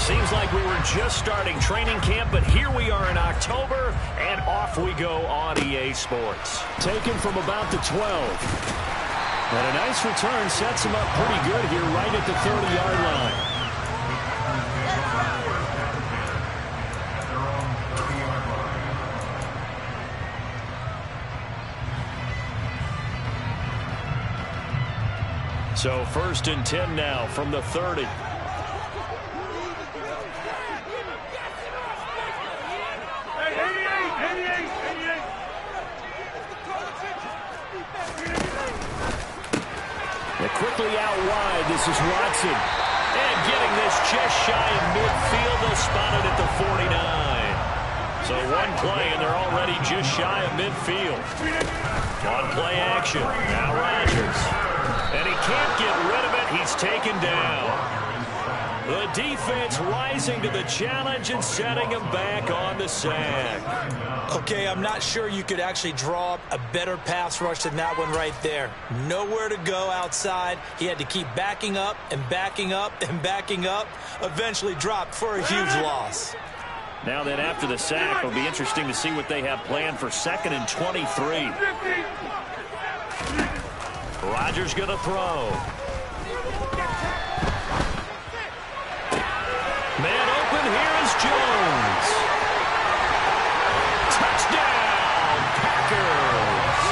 Seems like we were just starting training camp, but here we are in October, and off we go on EA Sports. Taken from about the 12. And a nice return sets him up pretty good here right at the 30-yard line. So 1st and 10 now from the 30. They're quickly out wide. This is Watson. And getting this just shy of midfield. They'll spot it at the 49. So one play, and they're already just shy of midfield. On play action. Now Rodgers. And he can't get rid of it. He's taken down. The defense rising to the challenge and setting him back on the sack. Okay, I'm not sure you could actually draw up a better pass rush than that one right there. Nowhere to go outside. He had to keep backing up and backing up and backing up. Eventually dropped for a huge loss. Now then, after the sack, it'll be interesting to see what they have planned for 2nd and 23. Rodgers going to throw. Man open, here is Jones. Touchdown, Packers.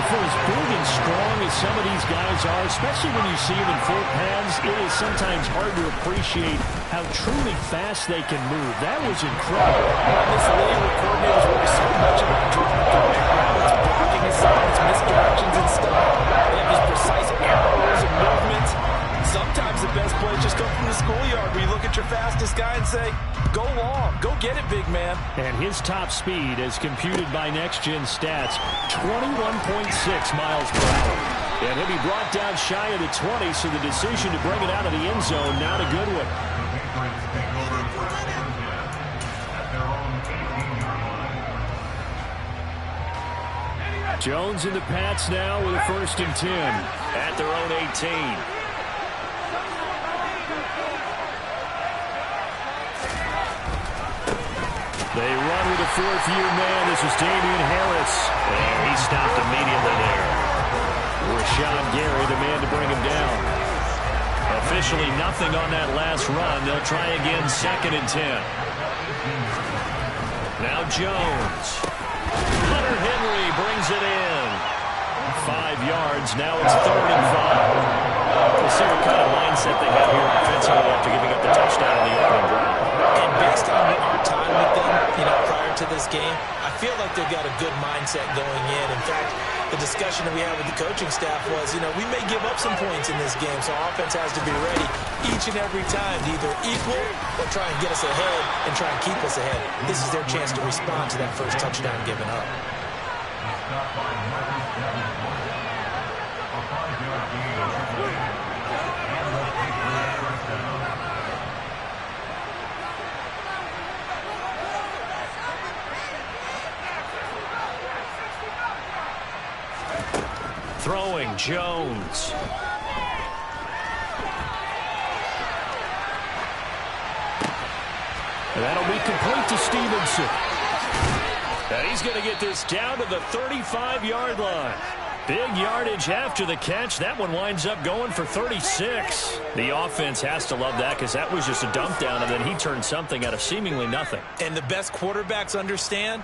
For as big and strong as some of these guys are, especially when you see them in full pads, it is sometimes hard to appreciate how truly fast they can move. That was incredible. This league where coordinators worry so much about drawing correct routes, blocking assignments, misdirections, and stuff. They have these precise arrows and movements. Sometimes the best plays just come from the schoolyard where you look at your fastest guy and say, go long, go get it, big man. And his top speed, as computed by Next Gen Stats, 21.6 miles per hour. And he'll be brought down shy of the 20, so the decision to bring it out of the end zone, not a good one. Jones and the Pats now with a 1st and 10. At their own 18. They run with a 4th-year man. This is Damian Harris. And he stopped immediately there. Rashawn Gary, the man to bring him down. Officially nothing on that last run. They'll try again 2nd and 10. Now Jones. Hunter Henry brings it in. 5 yards. Now it's 3rd and 5. We'll see what kind of mindset they have here offensively after giving up the touchdown in the opening drive. And based on our time with them, prior to this game, I feel like they've got a good mindset going in. In fact, the discussion that we had with the coaching staff was, we may give up some points in this game, so our offense has to be ready each and every time to either equal or try and get us ahead and try and keep us ahead. This is their chance to respond to that first touchdown given up. Throwing Jones. That'll be complete to Stevenson. And he's going to get this down to the 35-yard line. Big yardage after the catch. That one winds up going for 36. The offense has to love that because that was just a dump down, and then he turned something out of seemingly nothing. And the best quarterbacks understand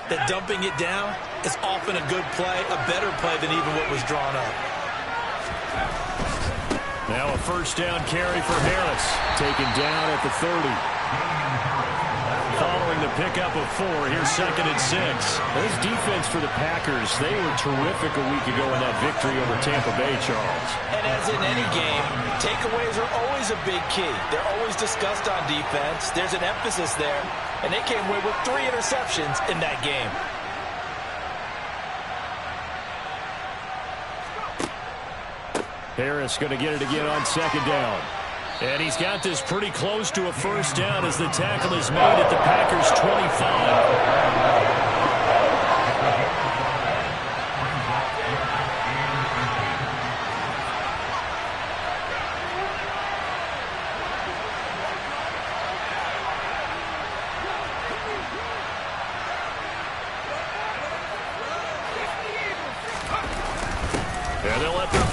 that dumping it down is often a good play, a better play than even what was drawn up. Now a 1st down carry for Harris. Taken down at the 30. Following the pickup of 4, here's 2nd and 6. This defense for the Packers, they were terrific a week ago in that victory over Tampa Bay, Charles. And as in any game, takeaways are always a big key. They're always discussed on defense. There's an emphasis there, and they came away with 3 interceptions in that game. Harris going to get it again on 2nd down. And he's got this pretty close to a 1st down as the tackle is made at the Packers' 25.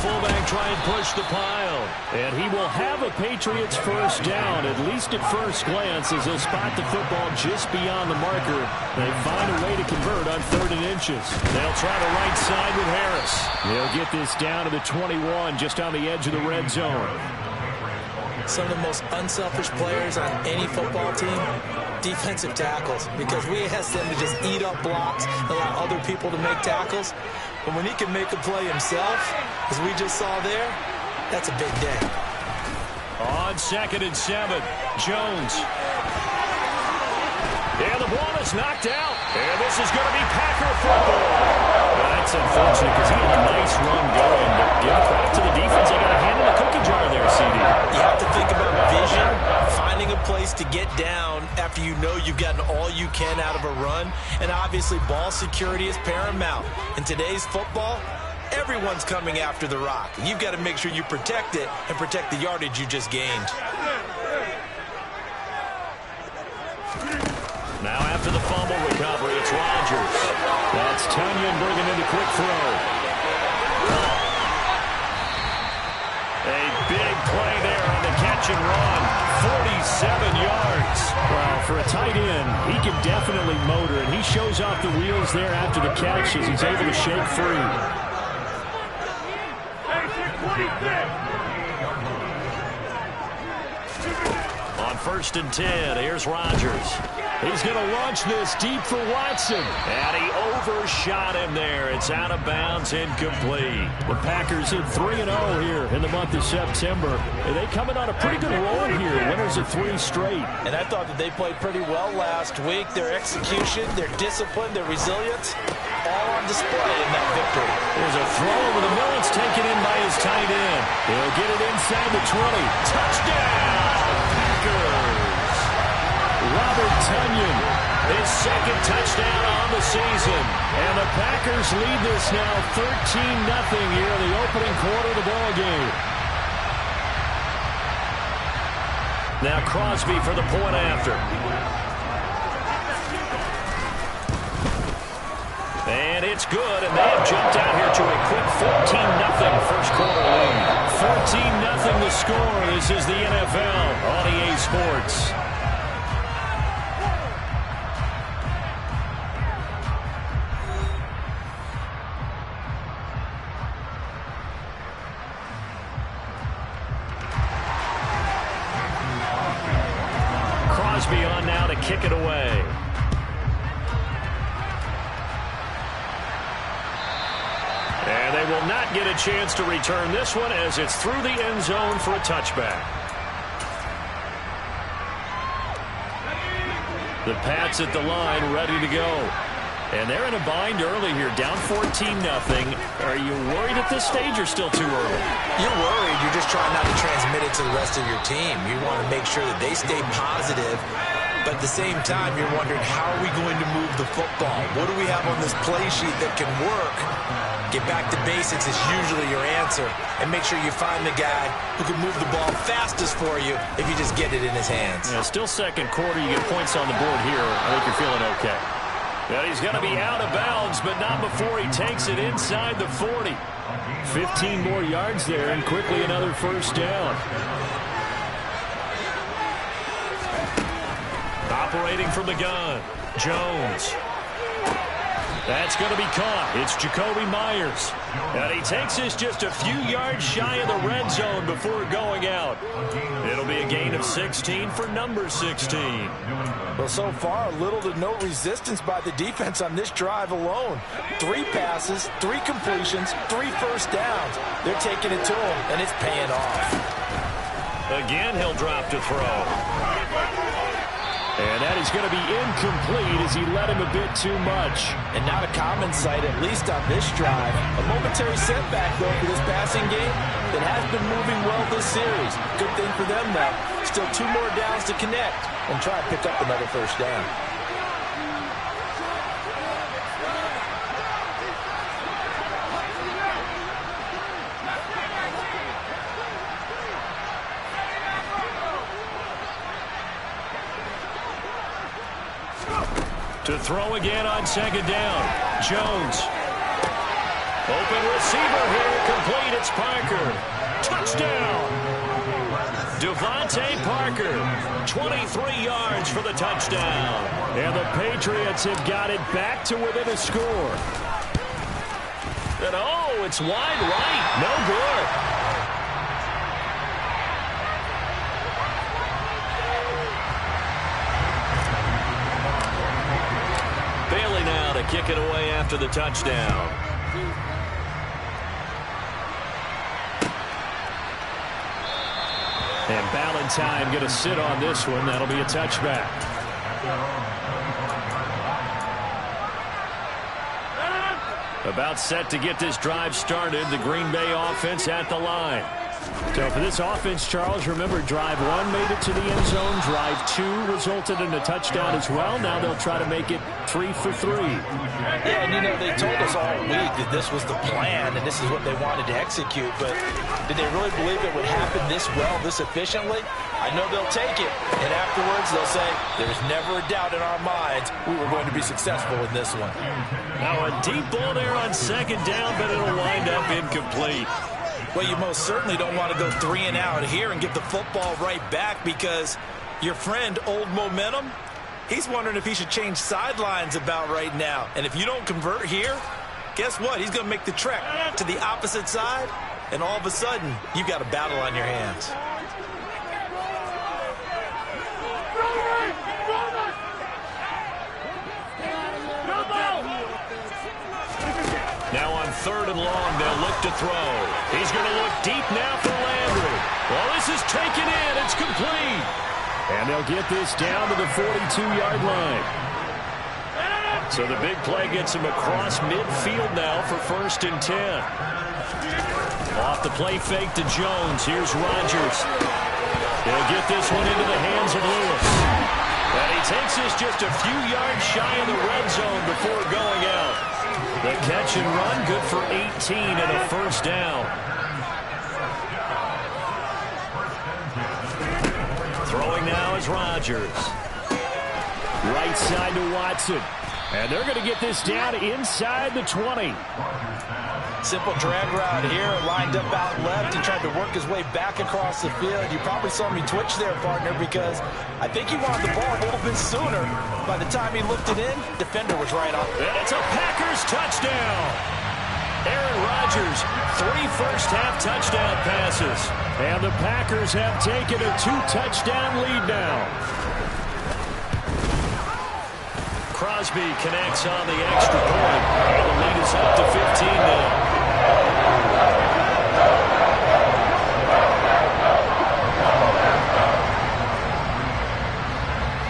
fullback try and push the pile. And he will have a Patriots first down, at least at first glance, as they'll spot the football just beyond the marker. They find a way to convert on 3rd and inches. They'll try the right side with Harris. They'll get this down to the 21, just on the edge of the red zone. Some of the most unselfish players on any football team, defensive tackles, because we ask them to just eat up blocks, allow other people to make tackles. But when he can make a play himself, as we just saw there, that's a big day. On 2nd and 7, Jones. And the ball is knocked out. And this is going to be Packer football. That's unfortunate because he had a nice run going. But give credit to the defense. They got a hand in the cookie jar there, CD. You have to think about vision, finding a place to get down after you know you've gotten all you can out of a run. And obviously ball security is paramount. In today's football, everyone's coming after the rock. You've got to make sure you protect it and protect the yardage you just gained. Now after the fumble recovery, it's Rodgers. That's Tunyon bringing in the quick throw. A big play there on the catch and run. 47 yards. Well, for a tight end, he can definitely motor, and he shows off the wheels there after the catch as he's able to shake free. On 1st and 10, here's Rodgers. He's going to launch this deep for Watson. And he overshot him there. It's out of bounds, incomplete. The Packers in 3-0 here in the month of September. And they coming on a pretty good roll here. Winners of 3 straight. And I thought that they played pretty well last week. Their execution, their discipline, their resilience, all on display in that victory. There's a throw over the middle. It's taken in by his tight end. He'll get it inside the 20. Touchdown, Packers. Robert Tunyon, his 2nd touchdown on the season. And the Packers lead this now 13-0 here in the opening quarter of the ball game. Now Crosby for the point after. And it's good, and they have jumped out here to a quick 14-0 first quarter lead. 14-0 the score. This is the NFL on EA Sports. Crosby on now to kick it away. And they will not get a chance to return this one as it's through the end zone for a touchback. The Pats at the line ready to go. And they're in a bind early here, down 14-0. Are you worried at this stage or still too early? You're worried. You're just trying not to transmit it to the rest of your team. You want to make sure that they stay positive. But at the same time, you're wondering, how are we going to move the football? What do we have on this play sheet that can work? Get back to basics is usually your answer. And make sure you find the guy who can move the ball fastest for you if you just get it in his hands. Yeah, still second quarter. You get points on the board here. I think you're feeling okay. But he's going to be out of bounds, but not before he takes it inside the 40. 15 more yards there, and quickly another first down. Operating from the gun, Jones. That's going to be caught. It's Jacoby Myers. And he takes this just a few yards shy of the red zone before going out. It'll be a gain of 16 for number 16. Well, so far, little to no resistance by the defense on this drive alone. 3 passes, 3 completions, 3 first downs. They're taking it to him, and it's paying off. Again, he'll drop to throw. And that is going to be incomplete as he led him a bit too much. And not a common sight, at least on this drive. A momentary setback, though, for this passing game that has been moving well this series. Good thing for them, though. Still 2 more downs to connect and try to pick up another first down. To throw again on second down. Jones. Open receiver here, complete, it's Parker. Touchdown! Devontae Parker, 23 yards for the touchdown. And the Patriots have got it back to within a score. And oh, it's wide right, no good. Bailey now to kick it away after the touchdown. And Ballantyne going to sit on this one. That'll be a touchback. About set to get this drive started. The Green Bay offense at the line. So for this offense, Charles, remember, drive 1 made it to the end zone. Drive 2 resulted in a touchdown as well. Now they'll try to make it 3 for 3. Yeah, and you know, they told us all week that this was the plan and this is what they wanted to execute. But did they really believe it would happen this well, this efficiently? I know they'll take it. And afterwards, they'll say, there's never a doubt in our minds we were going to be successful in this one. Now a deep ball there on second down, but it'll wind up incomplete. Well, you most certainly don't want to go 3 and out here and get the football right back, because your friend, Old Momentum, he's wondering if he should change sidelines about right now. And if you don't convert here, guess what? He's going to make the trek to the opposite side, and all of a sudden, you've got a battle on your hands. Now on 3rd and long, they'll look to throw. He's going to look deep now for Landry. Well, this is taken in. It's complete. And they'll get this down to the 42-yard line. So the big play gets him across midfield now for 1st and 10. Off the play fake to Jones. Here's Rodgers. They'll get this one into the hands of Lewis. And he takes this just a few yards shy of the red zone before going out. The catch and run, good for 18 and a 1st down. Throwing now is Rodgers. Right side to Watson. And they're going to get this down inside the 20. Simple drag route here, lined up out left. He tried to work his way back across the field. You probably saw me twitch there, partner, because I think he wanted the ball a little bit sooner. By the time he looked it in, defender was right off. And it's a Packers touchdown. Aaron Rodgers, 3 first-half touchdown passes. And the Packers have taken a 2-touchdown lead now. Crosby connects on the extra point. And the lead is up to 15 now.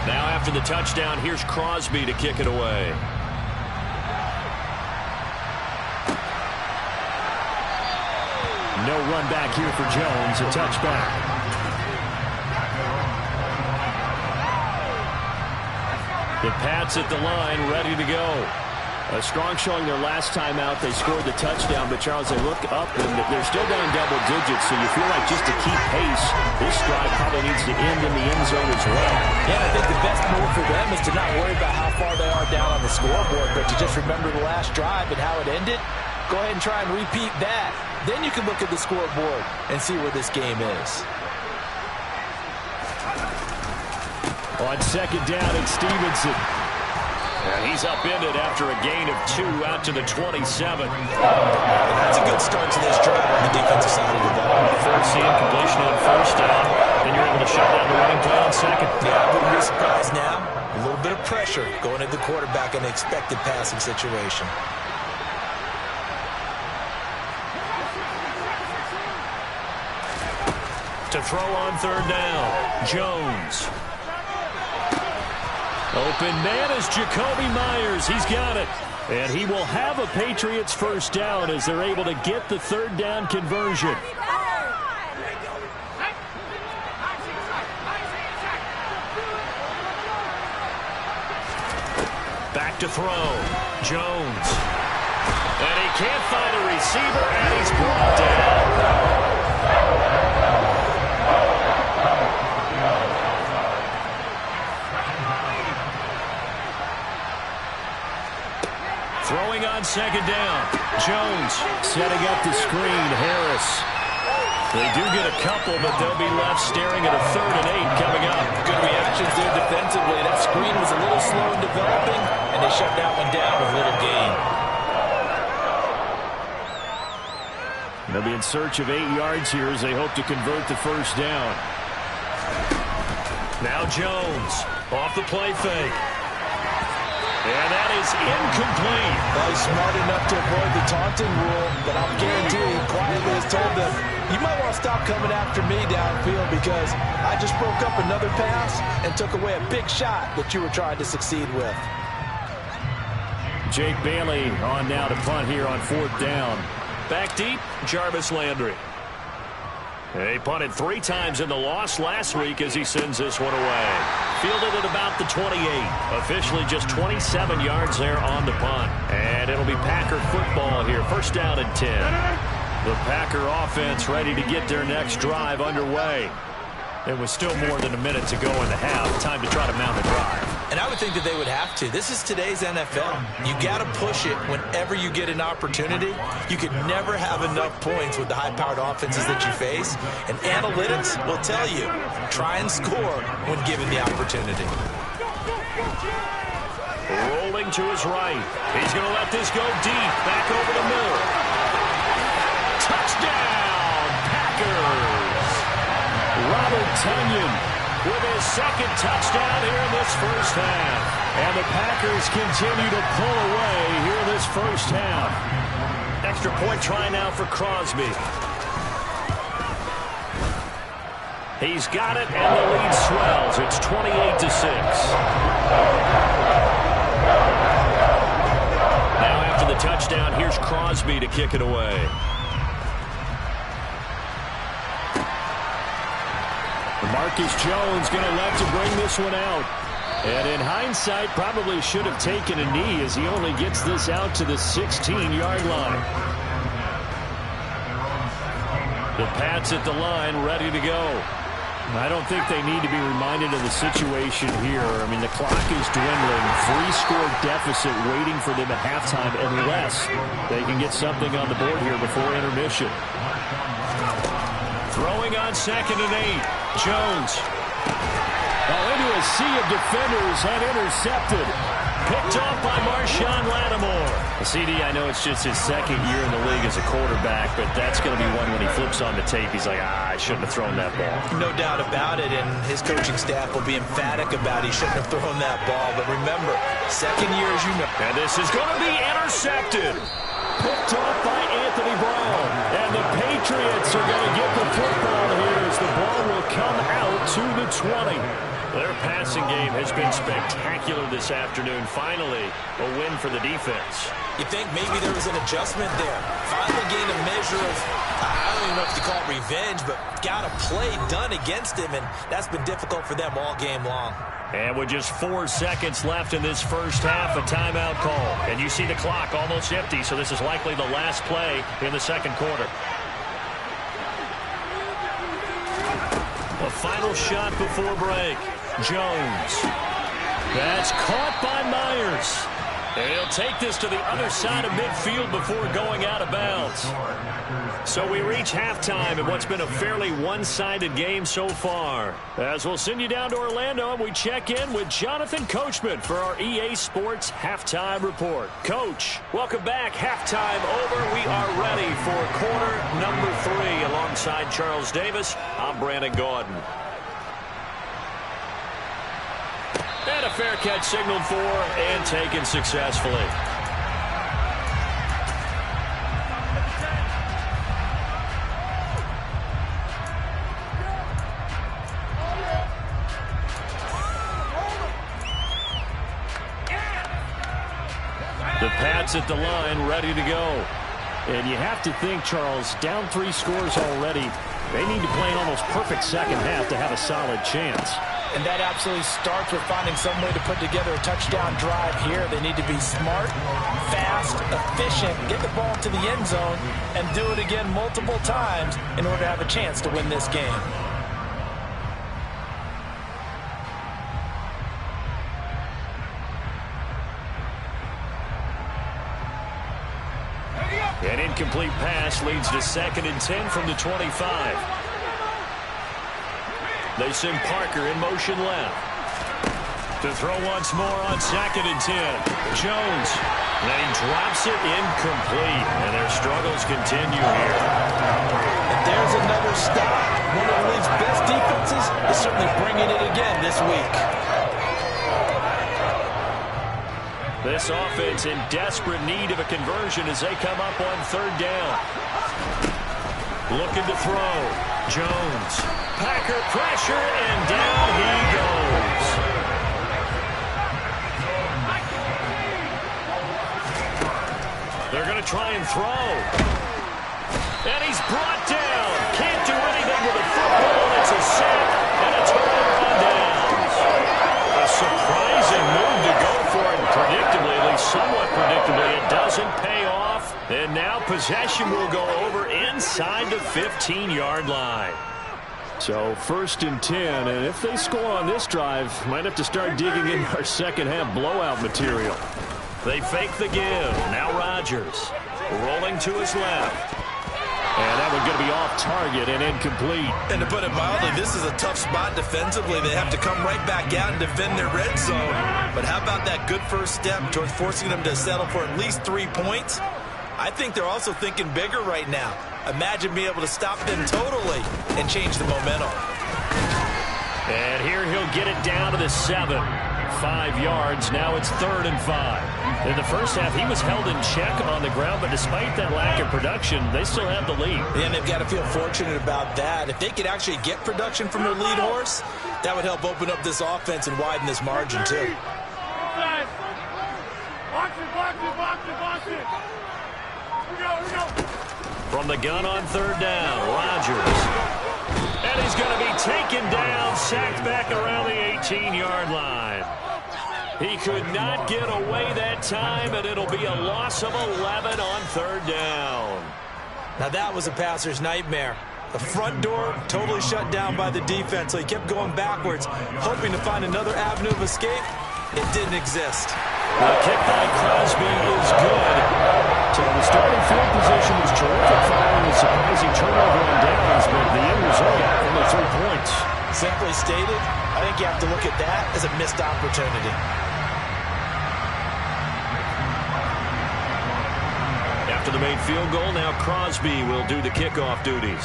Now after the touchdown, here's Crosby to kick it away. No run back here for Jones, a touchback. The Pats at the line, ready to go. A strong showing their last time out. They scored the touchdown, but Charles, they look up and they're still down double digits, so you feel like just to keep pace, this drive probably needs to end in the end zone as well. Yeah, I think the best move for them is to not worry about how far they are down on the scoreboard, but to just remember the last drive and how it ended. Go ahead and try and repeat that. Then you can look at the scoreboard and see where this game is. On second down, it's Stevenson. And he's upended after a gain of 2 out to the 27. That's a good start to this drive on the defensive side of the ball. Force the incompletion on 1st down. Then you're able to shut down the running play on 2nd. Yeah, I wouldn't be surprised now. A little bit of pressure going at the quarterback in an expected passing situation. To throw on 3rd down, Jones. Open man is Jacoby Myers. He's got it. And he will have a Patriots 1st down as they're able to get the 3rd down conversion. Back to throw. Jones. And he can't find a receiver, and he's brought down. Throwing on second down. Jones setting up the screen. Harris. They do get a couple, but they'll be left staring at a 3rd and 8 coming up. Good reactions there defensively. That screen was a little slow in developing, and they shut that one down with little gain. They'll be in search of 8 yards here as they hope to convert the first down. Now Jones off the play fake. And that is incomplete. Well, he's smart enough to avoid the taunting rule, but I'll guarantee he quietly has told them, you might want to stop coming after me downfield because I just broke up another pass and took away a big shot that you were trying to succeed with. Jake Bailey on now to punt here on 4th down. Back deep, Jarvis Landry. He punted 3 times in the loss last week as he sends this one away. Fielded at about the 28. Officially just 27 yards there on the punt. And it'll be Packer football here. First down and 10. The Packer offense ready to get their next drive underway. It was still more than a minute to go in the half. Time to try to mount the drive. And I would think that they would have to. This is today's NFL. You got to push it whenever you get an opportunity. You could never have enough points with the high-powered offenses that you face. And analytics will tell you, try and score when given the opportunity. Rolling to his right. He's going to let this go deep. Back over the middle. Touchdown, Packers. Robert Tonyan with his second touchdown here in this first half. And the Packers continue to pull away here in this first half. Extra point try now for Crosby. He's got it, and the lead swells. It's 28-6. Now after the touchdown, here's Crosby to kick it away. Marcus Jones going to elect to bring this one out. And in hindsight, probably should have taken a knee as he only gets this out to the 16-yard line. The Pats at the line, ready to go. I don't think they need to be reminded of the situation here. I mean, the clock is dwindling. 3-score deficit waiting for them at halftime unless they can get something on the board here before intermission. Throwing on 2nd and 8. Jones. Into a sea of defenders and intercepted. Picked off by Marshawn Lattimore. CD, I know it's just his 2nd year in the league as a quarterback, but that's going to be one when he flips on the tape. He's like, I shouldn't have thrown that ball. No doubt about it, and his coaching staff will be emphatic about he shouldn't have thrown that ball. But remember, 2nd year, as you know. And this is going to be intercepted. Picked off by Anthony Brown. And the Patriots are going to get the football here as the ball will come out to the 20. Their passing game has been spectacular this afternoon. Finally, a win for the defense. You think maybe there was an adjustment there. Finally gained a measure of, I don't even know if you call it revenge, but got a play done against him, and that's been difficult for them all game long. And with just 4 seconds left in this first half, a timeout call. And you see the clock almost empty, so this is likely the last play in the second quarter. A final shot before break. Jones. That's caught by Myers. And he'll take this to the other side of midfield before going out of bounds. So we reach halftime in what's been a fairly one-sided game so far. As we'll send you down to Orlando, and we check in with Jonathan Coachman for our EA Sports Halftime Report. Coach, welcome back. Halftime over. We are ready for quarter number 3. Alongside Charles Davis, I'm Brandon Gaudin. And a fair catch signaled for and taken successfully. The Pats at the line, ready to go. And you have to think, Charles, down 3 scores already. They need to play an almost perfect second half to have a solid chance. And that absolutely starts with finding some way to put together a touchdown drive here. They need to be smart, fast, efficient, get the ball to the end zone, and do it again multiple times in order to have a chance to win this game. An incomplete pass leads to 2nd and 10 from the 25. They send Parker in motion left. To throw once more on 2nd and 10. Jones. And then he drops it incomplete. And their struggles continue here. And there's another stop. One of the league's best defenses is certainly bringing it again this week. This offense in desperate need of a conversion as they come up on 3rd down. Looking to throw. Jones. Packer pressure, and down he goes. They're going to try and throw. And he's brought down. Can't do anything with a football. It's a sack and a turnover on downs. A surprising move to go for it. Predictably, at least somewhat predictably, it doesn't pay off. And now possession will go over inside the 15-yard line. So 1st and 10, and if they score on this drive, might have to start digging in our second-half blowout material. They fake the give. Now Rodgers rolling to his left. And that one's going to be off target and incomplete. And to put it mildly, this is a tough spot defensively. They have to come right back out and defend their red zone. But how about that good first step towards forcing them to settle for at least 3 points? I think they're also thinking bigger right now. Imagine being able to stop them totally and change the momentum. And here he'll get it down to the 7. 5 yards. Now it's 3rd and 5. In the first half, he was held in check on the ground, but despite that lack of production, they still have the lead. And they've got to feel fortunate about that. If they could actually get production from their lead horse, that would help open up this offense and widen this margin, too. From the gun on 3rd down, Rodgers. And he's going to be taken down, sacked back around the 18-yard line. He could not get away that time, and it'll be a loss of 11 on 3rd down. Now that was a passer's nightmare. The front door totally shut down by the defense, so he kept going backwards, hoping to find another avenue of escape. It didn't exist. The kick by Crosby is good. So the starting field position was terrific following the surprising turnover on downs, but the end result, only 3 points. Simply stated, I think you have to look at that as a missed opportunity. After the made field goal, now Crosby will do the kickoff duties.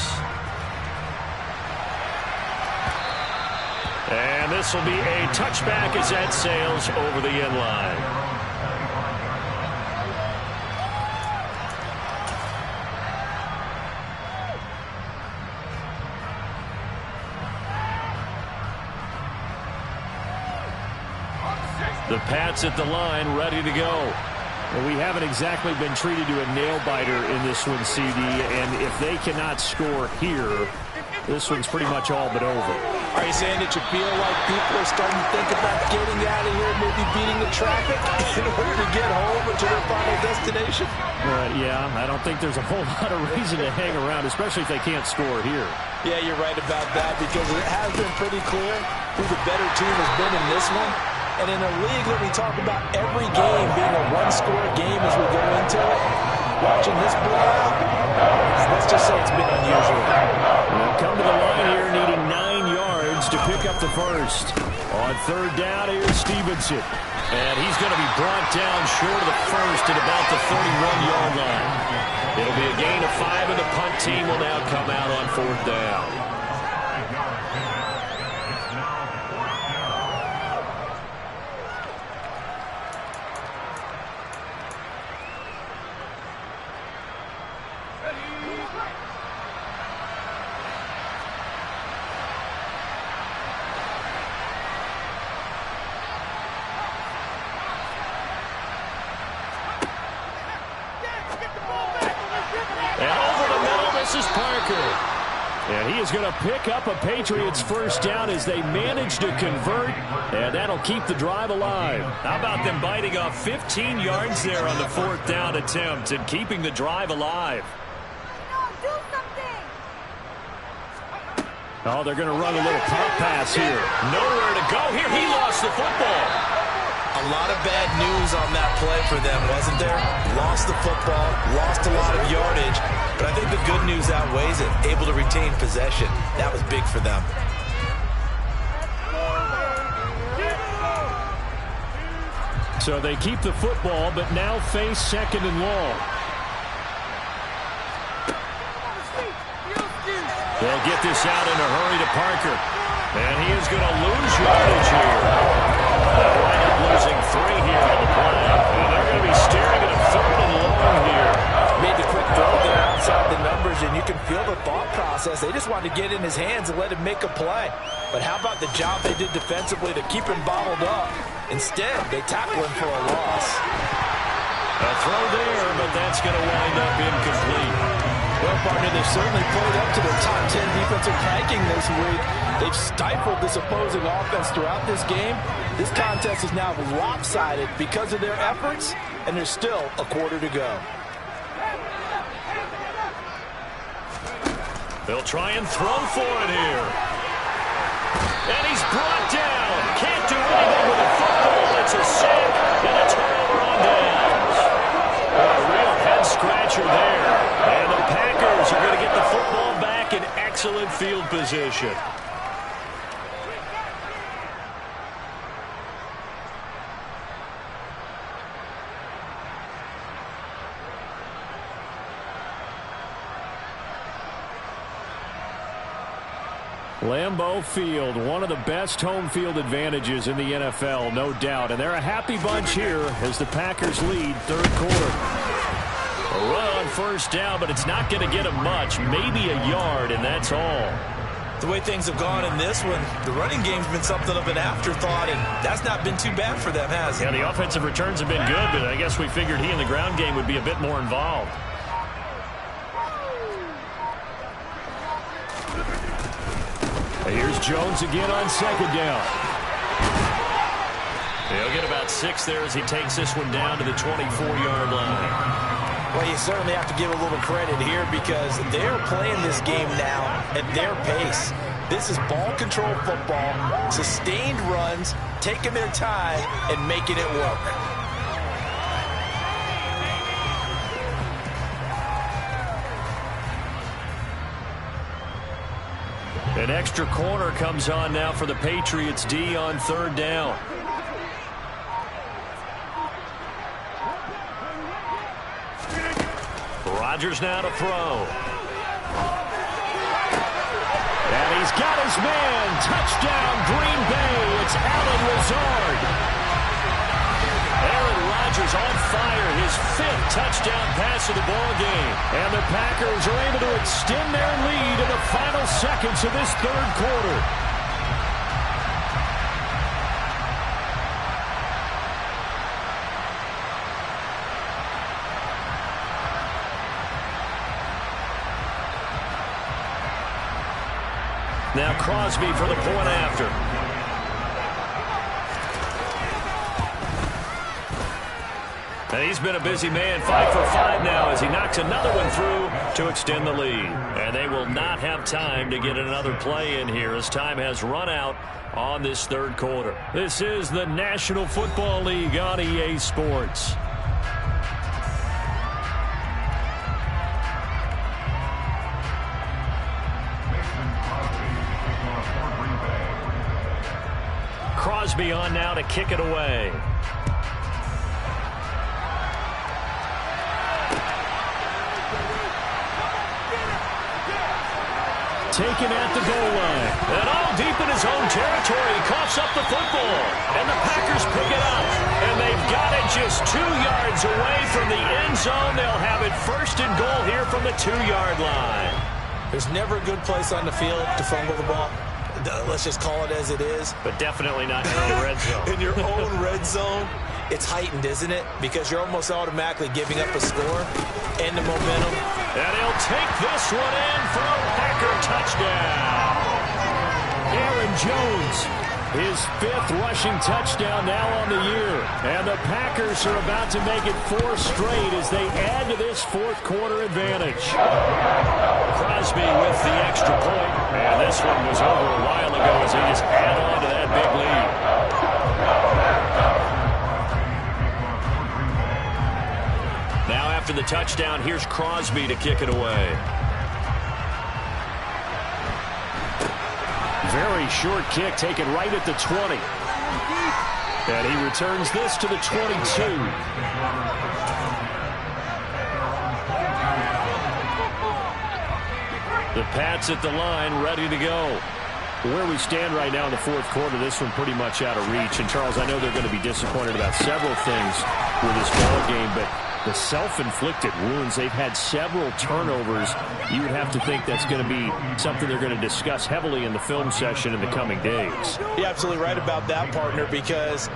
And this will be a touchback as that sails over the end line. The Pats at the line, ready to go. Well, we haven't exactly been treated to a nail-biter in this one, CD, and if they cannot score here, this one's pretty much all but over. Are you saying that you feel like people are starting to think about getting out of here, maybe beating the traffic in order to get home or to their final destination? Yeah, I don't think there's a whole lot of reason to hang around, especially if they can't score here. Yeah, you're right about that, because it has been pretty clear who the better team has been in this one. And in a league that we talk about every game being a one-score game as we go into it, watching this blowout, let's just say it's been unusual. We'll come to the line here needing 9 yards to pick up the first. On 3rd down, here's Stevenson. And he's going to be brought down short of the first at about the 31-yard line. It'll be a gain of 5, and the punt team will now come out on 4th down. And he is going to pick up a Patriots first down as they manage to convert, and that'll keep the drive alive. How about them biting off 15 yards there on the 4th down attempt and keeping the drive alive? Oh, they're going to run a little pop pass here. Nowhere to go here. He lost the football. A lot of bad news on that play for them, wasn't there? Lost the football, lost a lot of yardage, but I think the good news outweighs it. Able to retain possession. That was big for them. So they keep the football, but now face 2nd and long. They'll get this out in a hurry to Parker. And he is going to lose yardage here. They'll wind up losing 3 here on the play. And they're going to be staring at a 3rd and long here. Made the quick throw there outside the numbers, and you can feel the thought process. They just wanted to get in his hands and let him make a play. But how about the job they did defensively to keep him bottled up? Instead, they tackle him for a loss. A throw there, but that's going to wind up incomplete. Well, partner, they've certainly played up to their top 10 defensive ranking this week. They've stifled this opposing offense throughout this game. This contest is now lopsided because of their efforts, and there's still a quarter to go. They'll try and throw for it here. And he's brought down. Can't do anything with a football. It's a sack and a turnover on downs. A real head-scratcher there. And the Packers are going to get the football back in excellent field position. Lambeau Field, one of the best home field advantages in the NFL, no doubt. And they're a happy bunch here as the Packers lead 3rd quarter. A run on 1st down, but it's not going to get them much. Maybe a yard, and that's all. The way things have gone in this one, the running game's been something of an afterthought, and that's not been too bad for them, has it? Yeah, the offensive returns have been good, but I guess we figured he in the ground game would be a bit more involved. Here's Jones again on 2nd down. He'll get about 6 there as he takes this one down to the 24-yard line. Well, you certainly have to give a little credit here because they're playing this game now at their pace. This is ball control football, sustained runs, taking their time and making it work. An extra corner comes on now for the Patriots D on 3rd down. Rodgers now to throw. And he's got his man. Touchdown, Green Bay. It's Allen Lazard. Aaron Rodgers on fire, his 5th touchdown pass of the ball game. And the Packers are able to extend their lead in the final seconds of this 3rd quarter. Now Crosby for the point after. And he's been a busy man, 5 for 5 now as he knocks another one through to extend the lead. And they will not have time to get another play in here as time has run out on this 3rd quarter. This is the National Football League on EA Sports. Crosby on now to kick it away. Taken at the goal line. And all deep in his own territory. He coughs up the football. And the Packers pick it up. And they've got it just 2 yards away from the end zone. They'll have it 1st and goal here from the 2-yard line. There's never a good place on the field to fumble the ball. Let's just call it as it is. But definitely not in your own red zone. In your own red zone, it's heightened, isn't it? Because you're almost automatically giving up a score and the momentum. And he'll take this one in for a Packer touchdown. Aaron Jones, his 5th rushing touchdown now on the year. And the Packers are about to make it 4 straight as they add to this 4th quarter advantage. Crosby with the extra point. And this one was over a while ago as he just added on to that big lead. touchdown. Here's Crosby to kick it away. Very short kick taken right at the 20. And he returns this to the 22. The Pats at the line, ready to go. Where we stand right now in the fourth quarter, this one pretty much out of reach. And, Charles, I know they're going to be disappointed about several things with this ball game, but the self-inflicted wounds, they've had several turnovers. You would have to think that's going to be something they're going to discuss heavily in the film session in the coming days. You're absolutely right about that, partner, because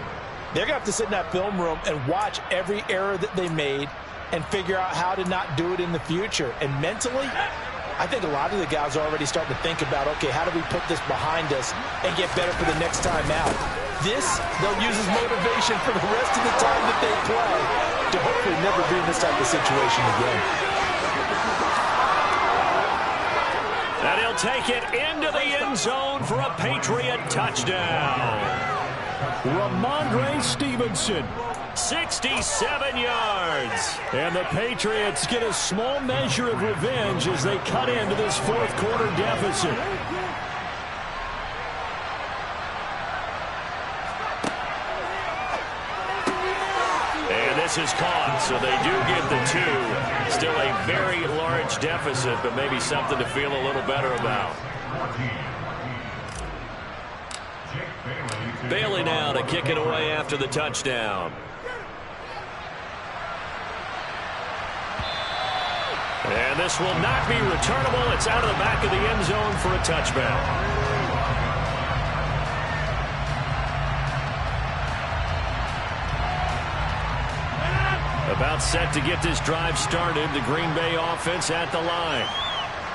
they're going to have to sit in that film room and watch every error that they made and figure out how to not do it in the future. And mentally, I think a lot of the guys are already starting to think about, okay, how do we put this behind us and get better for the next time out? This, they'll use as motivation for the rest of the time that they play to hopefully never be in this type of situation again. And he'll take it into the end zone for a Patriot touchdown. Ramondre Stevenson, 67 yards. And the Patriots get a small measure of revenge as they cut into this fourth quarter deficit. And this is caught, so they do get the 2. Still a very large deficit, but maybe something to feel a little better about. Bailey now to kick it away after the touchdown. And this will not be returnable. It's out of the back of the end zone for a touchback. About set to get this drive started. The Green Bay offense at the line.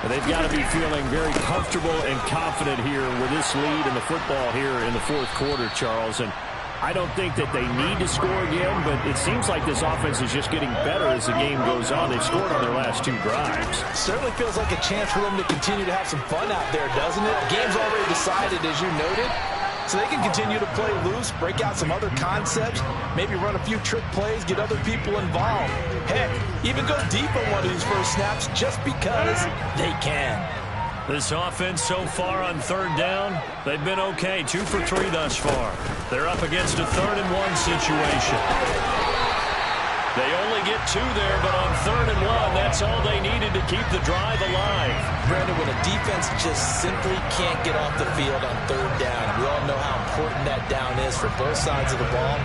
And they've got to be feeling very comfortable and confident here with this lead in the football here in the fourth quarter, Charles. And I don't think that they need to score again, but it seems like this offense is just getting better as the game goes on. They've scored on their last 2 drives. Certainly feels like a chance for them to continue to have some fun out there, doesn't it? The game's already decided, as you noted. So they can continue to play loose, break out some other concepts, maybe run a few trick plays, get other people involved. Heck, even go deep on one of these first snaps just because they can. This offense so far on third down, they've been okay. 2 for 3 thus far. They're up against a 3rd and 1 situation. They only get 2 there, but on 3rd and 1, that's all they needed to keep the drive alive. Brandon, when a defense just simply can't get off the field on 3rd down, we all know how important that down is for both sides of the ball.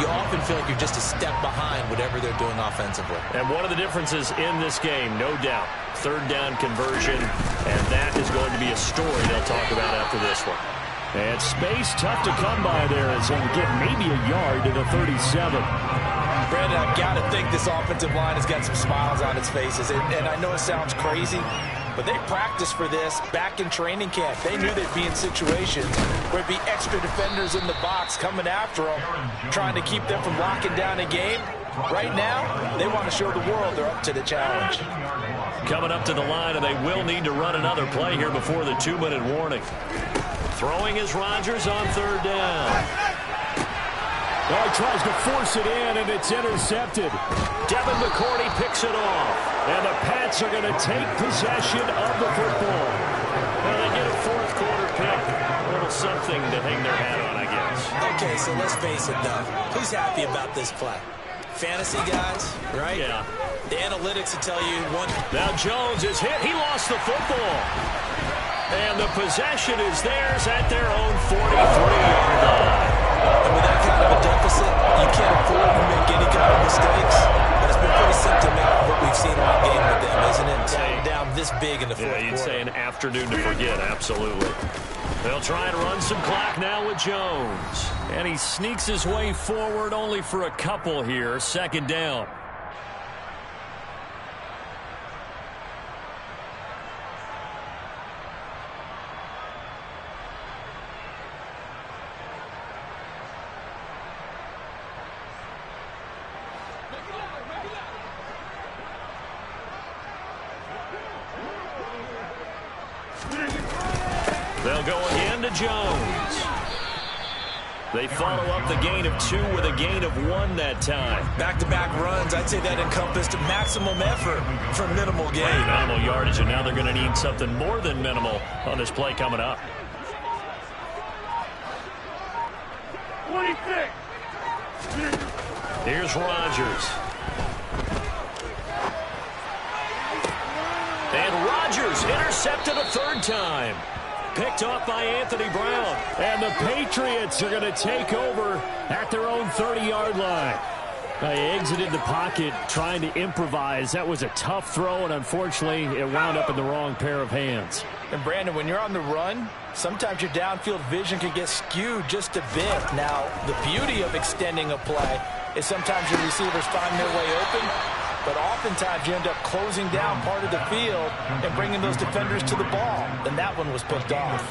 You often feel like you're just a step behind whatever they're doing offensively. And one of the differences in this game, no doubt, 3rd down conversion, and that is going to be a story they'll talk about after this one. And space tough to come by there as they get maybe a yard to the 37. Brandon, I've got to think this offensive line has got some smiles on its faces. And I know it sounds crazy, but they practiced for this back in training camp. They knew they'd be in situations where it'd be extra defenders in the box coming after them, trying to keep them from locking down a game. Right now, they want to show the world they're up to the challenge. Coming up to the line, and they will need to run another play here before the 2-minute warning. Throwing is Rodgers on 3rd down. Well, he tries to force it in, and it's intercepted. Devin McCourty picks it off. And the Pats are going to take possession of the football. Well, they get a fourth quarter pick. A little something to hang their hat on, I guess. Okay, so let's face it, Doug. Who's happy about this play? Fantasy guys, right? Yeah. The analytics will tell you one. Now Jones is hit. He lost the football. And the possession is theirs at their own 43-yard line. And with that kind of a deficit, you can't afford to make any kind of mistakes. But it's been pretty symptomatic of what we've seen all game with them, isn't it? Down this big in the fourth quarter. Yeah, you'd say an afternoon to forget, absolutely. They'll try and run some clock now with Jones. And he sneaks his way forward only for a couple here. 2nd down. They'll go again to Jones. They follow up the gain of 2 with a gain of 1 that time. Back-to-back runs, I'd say that encompassed maximum effort for minimal gain. Minimal yardage, and now they're going to need something more than minimal on this play coming up. 26. Here's Rodgers. And Rodgers intercepted a 3rd time. Picked off by Anthony Brown. And the Patriots are going to take over at their own 30-yard line. They exited the pocket trying to improvise. That was a tough throw, and unfortunately, it wound up in the wrong pair of hands. And, Brandon, when you're on the run, sometimes your downfield vision can get skewed just a bit. Now, the beauty of extending a play is sometimes your receivers find their way open, but oftentimes you end up closing down part of the field and bringing those defenders to the ball. And that one was picked off.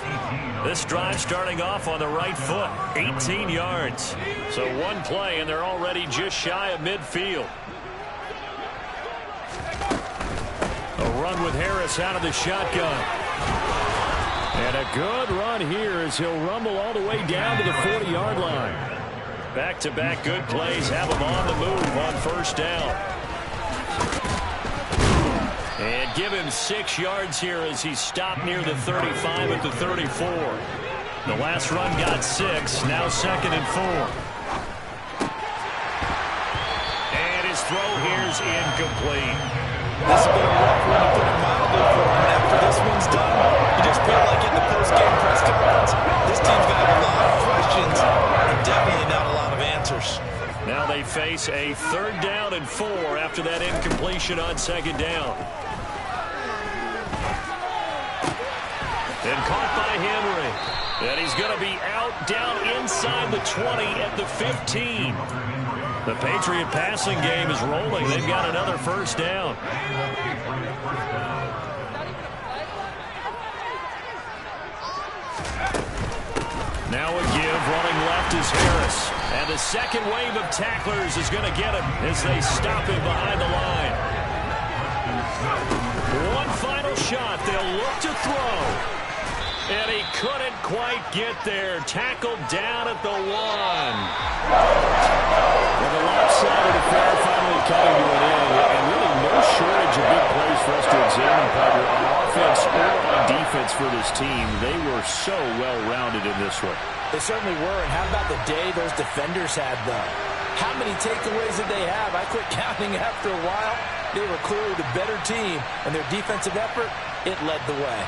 This drive starting off on the right foot, 18 yards. So 1 play, and they're already just shy of midfield. A run with Harris out of the shotgun. And a good run here as he'll rumble all the way down to the 40-yard line. Back-to-back good plays have him on the move on 1st down. And give him 6 yards here as he stopped near the 35 at the 34. The last run got 6, now 2nd and 4. And his throw here's incomplete. This has been a rough one to put it mildly for him. After this one's done, you just feel like in the post-game press conference, this team's got a lot of questions and definitely not a lot of answers. Now they face a 3rd down and 4 after that incompletion on 2nd down. And caught by Henry. And he's going to be out down inside the 20 at the 15. The Patriot passing game is rolling. They've got another 1st down. Now a give, running left is Harris. And the 2nd wave of tacklers is going to get him as they stop him behind the line. One final shot. They'll look to throw. And he couldn't quite get there. Tackled down at the 1. Well, the lopsided affair finally coming to an end, and really no shortage of big plays for us to examine, Carter, on offense or on defense for this team. They were so well-rounded in this one. They certainly were, and how about the day those defenders had, though? How many takeaways did they have? I quit counting after a while. They were clearly the better team, and their defensive effort, it led the way.